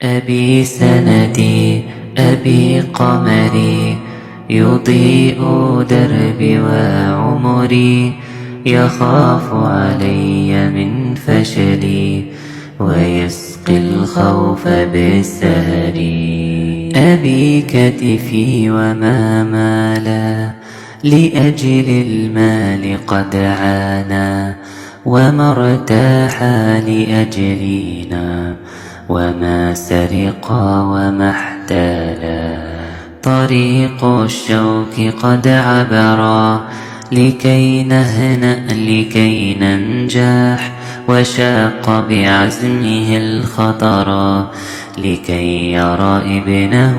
أبي سندي أبي قمري، يضيء دربي وعمري، يخاف علي من فشلي ويسقي الخوف بالسهر. أبي كتفي وما مالا، لأجل المال قد عانى، وما ارتاح لأجلنا، وما سرق وما احتالا. طريق الشوك قد عبرا، لكي نهنأ لكي ننجح، وشاق بعزمه الخطرا، لكي يرى ابنه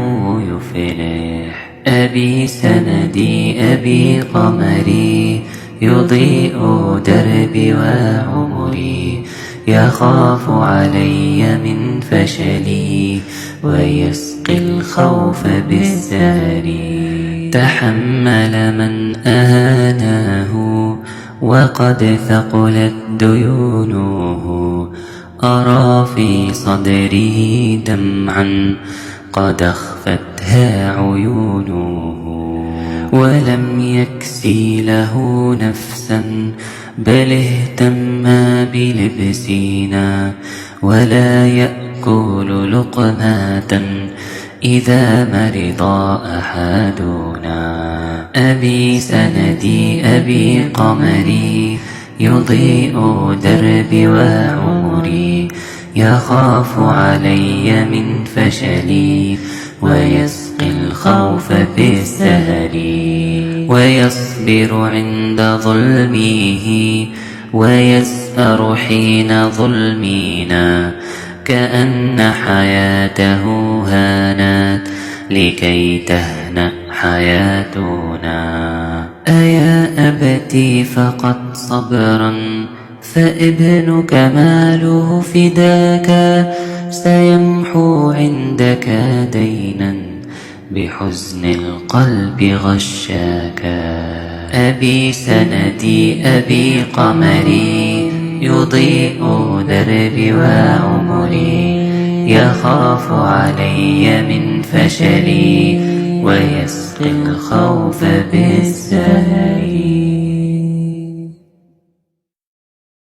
يفلح. أبي سندي أبي قمري، يضيء دربي وعمري، يخاف علي من فشلي ويسقي الخوف بالسهر. تحمل من أهاناه، وقد ثقلت ديونه، أرى في صدره دمعا قد أخفتها عيونه. ولم يكسي له نفسا، بل اهتم بلبسنا، ولا يأكل لقمة إذا مرض أحدنا. أبي سندي أبي قمري، يضيء دربي وعمري، يخاف علي من فشلي ويسقي الخوف بالسهر. ويصبر عند ظلمه، ويسأر حين ظلمنا، كأن حياته هانت لكي تهنأ حياتنا. أيا أبتي فقط صبرا، فابنك ماله فداك، سيمحو عندك دينا بحزن القلب غشاك. أبي سندي أبي قمري، يضيء دربي وعمري، يخاف علي من فشلي ويسقي الخوف بالسهر.